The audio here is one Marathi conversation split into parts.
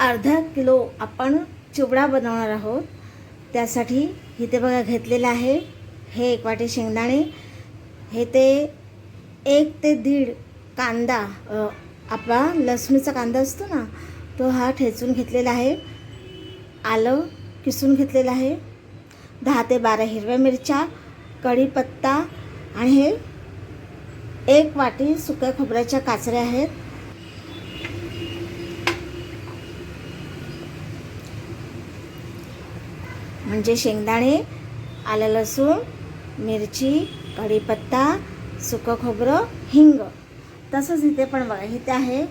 अर्धा किलो आपण चिवडा बनवणार आहोत। त्यासाठी इथे बघा घेतलेला आहे हे 1 वाटी शेंगदाणे, हे ते 1 ते 1.5 कांदा, आपला लसणीचा कांदा असतो ना तो हा ठेचून घेतलेला आहे, आलं किसून घेतलेलं आहे, 10 ते 12 हिरव्या मिरच्या, कढीपत्ता आणि हे 1 वाटी सुक्या खोबऱ्याच्या काचऱ्या आहेत। म्हणजे शेंगदाणे, आलं लसूण, मिरची, कढीपत्ता, सुकं खोबरं, हिंग। तसंच इथे पण बघा इथे आहे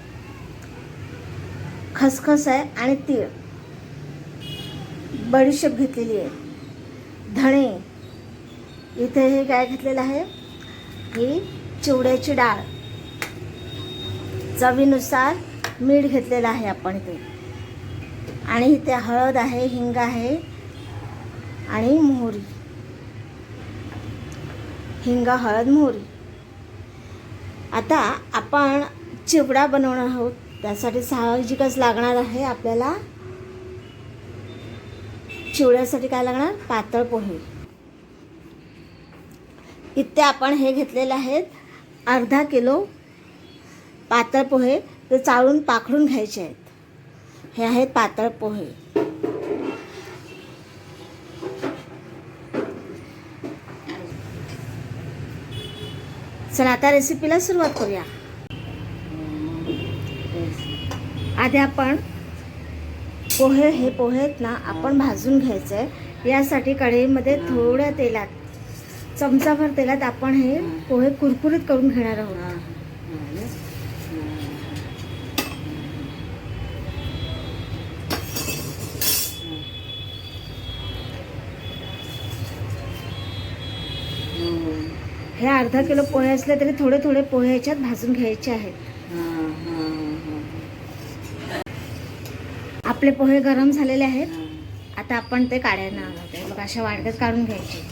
खसखस आहे आणि तीळ, बडीशेप घेतलेली आहे, धणे, इथे हे काय घेतलेलं आहे ही चिवड्याची डाळ, चवीनुसार मीठ घेतलेलं आहे आपण इथे, आणि इथे हळद आहे, हिंग आहे आणि मोहरी, हिंग, हळद, मोहरी। आता आपण चिवडा बनवणार आहोत, त्यासाठी साहजिकच लागणार आहे आपल्याला चिवड्यासाठी काय लागणार, पातळ पोहे। इथे आपण हे घेतलेले आहेत अर्धा किलो पातळ पोहे, ते चाळून पाखडून घ्यायचे आहेत। हे आहेत पातळ पोहे। चला आता रेसिपीला सुरुवात करूया। आधी आपण पोहे, हे पोहे आहेत ना आपण भाजून घ्यायचे आहे। यासाठी कढईमध्ये थोड्या तेलात, चमचाभर तेलात आपण हे पोहे कुरकुरीत करून घेणार आहोत। हे अर्धा किलो पोहे असले तरी थोडे थोडे पोहे ह्याच्यात भाजून घ्यायचे आहेत। आपले पोहे गरम झालेले आहेत, आता आपण ते काढायला आहोत। बघा अशा वाडक्यात काढून घ्यायचे।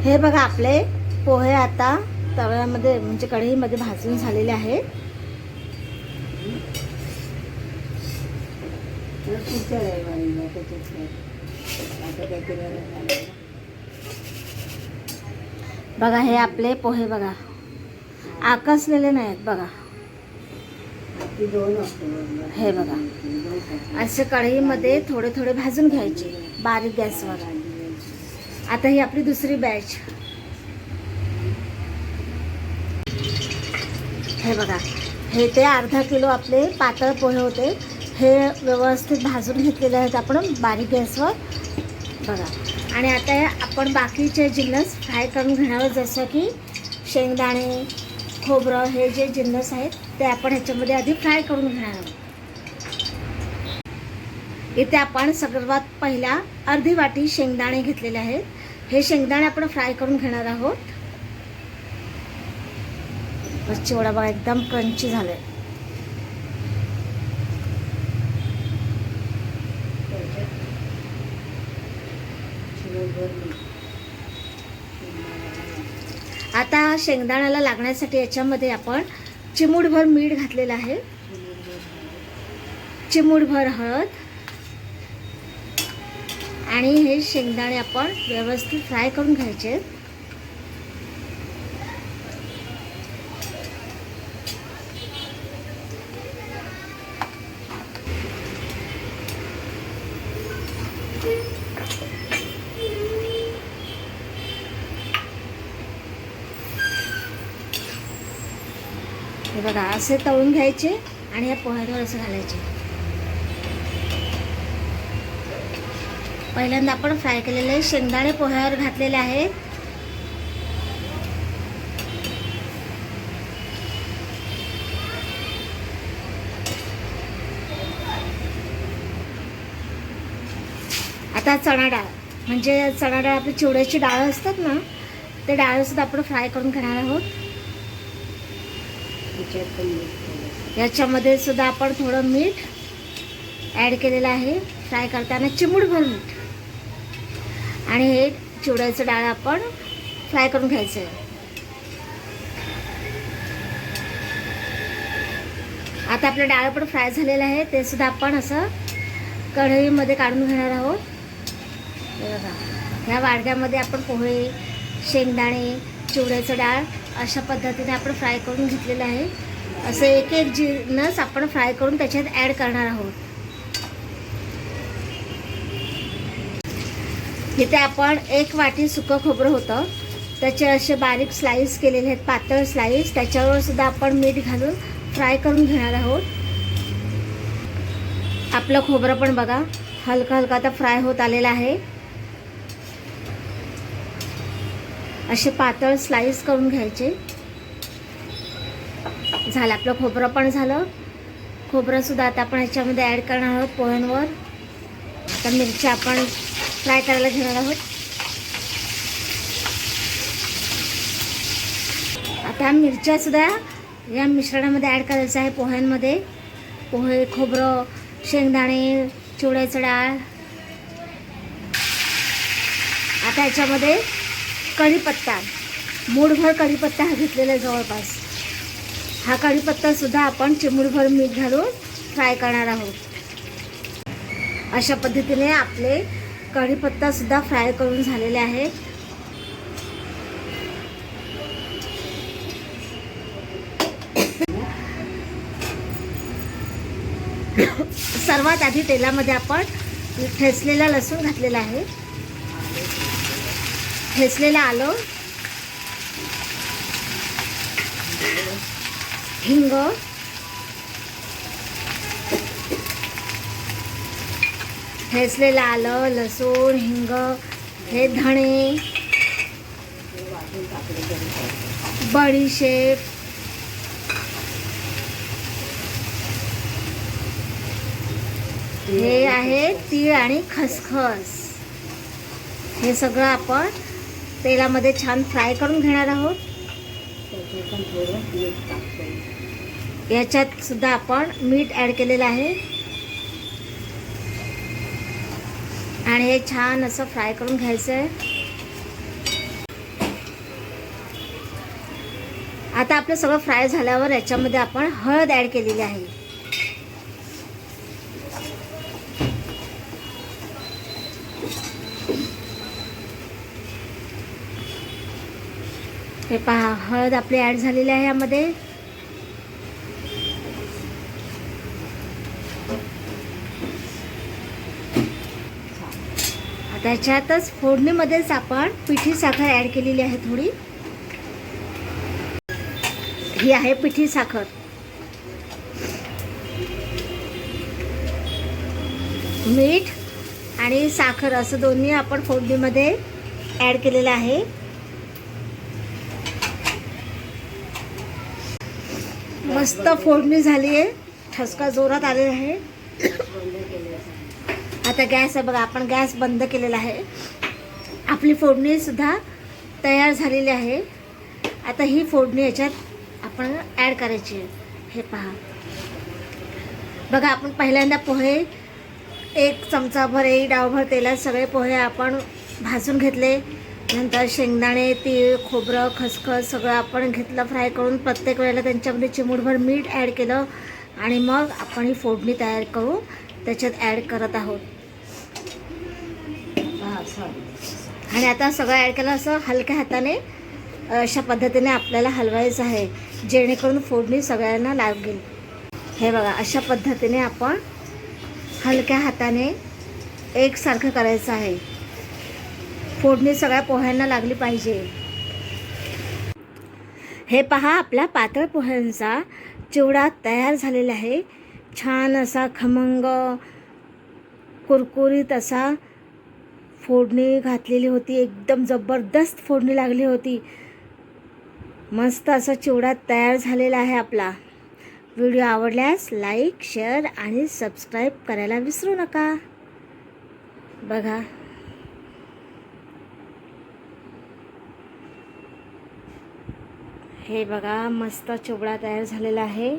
हे बघा आपले पोहे आता तव्यामध्ये म्हणजे कढईमध्ये भाजून झालेले आहेत। बघा हे आपले पोहे बघा आकसलेले नाहीत बघा, हे बघा असे कढईमध्ये थोडे थोडे भाजून घ्यायचे बारीक गॅसवर। आता ही आपली दुसरी बॅच, हे बघा हे ते अर्धा किलो आपले पातळ पोहे होते, हे व्यवस्थित भाजून घेतलेले आहेत आपण बारीक गॅसवर बघा। आणि आता आपण बाकीचे जिन्नस फ्राय करून घेणार आहोत, जसं की शेंगदाणे, खोबरं, हे जे जिन्नस आहेत ते आपण ह्याच्यामध्ये आधी फ्राय करून घेणार आहोत। इथे आपण सर्वात पहिला अर्धी वाटी शेंगदाणे घेतलेले आहेत, हे शेंगदाणे आपण फ्राय करून घेणार आहोत। चिवडा बघा एकदम क्रंची झाले। आता शेंगदाण्याला लागण्यासाठी याच्यामध्ये आपण चिमूटभर मीठ घातलेलं आहे, चिमूटभर हळद, आणि हे शेंगदाणे आपण व्यवस्थित फ्राय करून घ्यायचे। हे बघा असे तळून घ्यायचे आणि या पोह्यावर असं घालायचे। पहिल्यांदा आपण फ्राय केलेले शेंगदाणे पोह्यावर घातलेले आहेत। आता चणा डाळ, म्हणजे चणा डाळ आपली चिवड्याची डाळ असतात ना, ते डाळ सुद्धा आपण फ्राय करून घेणार आहोत। याच्यामध्ये सुद्धा आपण थोडं मीठ ॲड केलेलं आहे, फ्राय करताना चिमूटभर मीठ, आणि हे चिवड्याचं डाळ आपण फ्राय करून घ्यायचं आहे। आता आपलं डाळ पण फ्राय झालेलं आहे, ते सुद्धा आपण असं कढईमध्ये काढून घेणार आहोत. हे बघा, ह्या वाडग्यामध्ये आपण पोहे, शेंगदाणे, चिवड्याचं डाळ अशा पद्धतीने आपण फ्राय करून घेतलेलं आहे. असं एक एक जिन्नस आपण फ्राय करून त्याच्यात ॲड करणार आहोत. इथे आपण 1 वाटी सुकं खोबरं होतं, त्याचे असे बारीक स्लाईस केलेले आहेत, पातळ स्लाईस. त्याच्यावर सुद्धा आपण मीठ घालून फ्राय करून घेणार आहोत. आपलं खोबरं पण बघा हलका हलका आता फ्राय होत आलेलं आहे. असे पातळ स्लाईस करून घ्यायचे. झालं आपलं खोबरं पण झालं. खोबरं सुद्धा आता आपण ह्याच्यामध्ये ॲड करणार आहोत पोह्यांवर. आता मिरच्या आपण फ्राय करायला घेणार आहोत. आता मिरच्या सुद्धा या मिश्रणामध्ये ॲड करायचं आहे पोह्यांमध्ये. पोहे, खोबरं, शेंगदाणे, चिवड्याचं डाळ. आता ह्याच्यामध्ये कढीपत्ता, मूठभर कढीपत्ता हा घेतलेला आहे जवळपास. हा कढीपत्ता सुद्धा आपण चिमूटभर मीठ घालून फ्राय करणार आहोत. अशा पद्धतीने आपले कढीपत्ता सुद्धा फ्राय करून झालेले आहे. सर्वात आधी तेलामध्ये आपण ठेचलेला लसूण घातलेला आहे, ठेचलेलं आलं, हिंग, ठेचलेलं आलं, लसूण, हिंग, हे धणे, बडीशेप, हे आहे तीळ आणि खसखस. हे सगळं आपण तेलामध्ये छान फ्राय करून घेणार आहोत. याच्यात सुद्धा आपण मीठ ॲड केलेलं आहे आणि हे छान असं फ्राय करून घ्यायचं आहे. आता आपलं सगळं फ्राय झाल्यावर याच्यामध्ये आपण हळद ॲड केलेली आहे. हे पहा, हळद आपली ॲड झालेली आहे यामध्ये. त्याच्यातच फोडणीमध्येच आपण पिठी साखर ॲड केलेली आहे थोडी. ही आहे पिठी साखर. मीठ आणि साखर असं दोन्ही आपण फोडणीमध्ये ॲड केलेलं आहे. मस्त फोडणी झाली आहे, ठसका जोरात आलेला आहे. आता गॅस आहे बघा, आपण गॅस बंद केलेला आहे. आपली फोडणी सुद्धा तयार झालेली आहे. आता ही फोडणी याच्यात आपण ॲड करायची आहे. हे पहा बघा, आपण पहिल्यांदा पोहे 1 चमचाभर 1 डावभर तेलात सगळे पोहे आपण भाजून घेतले. नंतर शेंगदाणे, तीळ, खोबरं, खसखस सगळं आपण घेतलं फ्राय करून. प्रत्येक वेळेला त्यांच्यामध्ये चिमूटभर मीठ ॲड केलं आणि मग आपण ही फोडणी तयार करू त्याच्यात ॲड करत आहोत. आणि आता सगळं ॲड केलं असं हलक्या हाताने अशा पद्धतीने आपल्याला हलवायचं आहे, जेणेकरून फोडणी सगळ्यांना लागेल. हे बघा, अशा पद्धतीने आपण हलक्या हाताने एकसारखं करायचं आहे. फोडणी सगळ्या पोह्यांना लागली पाहिजे. हे पहा, आपला पातळ पोह्यांचा चिवडा तयार झालेला आहे. छान असा खमंग कुरकुरीत असा फोडणी घातलेली होती. एकदम जबरदस्त फोडणी लागली होती. मस्त असा चिवडा तयार झालेला आहे आपला. व्हिडिओ आवडल्यास लाईक, शेअर आणि सबस्क्राईब करायला विसरू नका. बघा, हे बघा, मस्त चिवडा तयार झालेला आहे.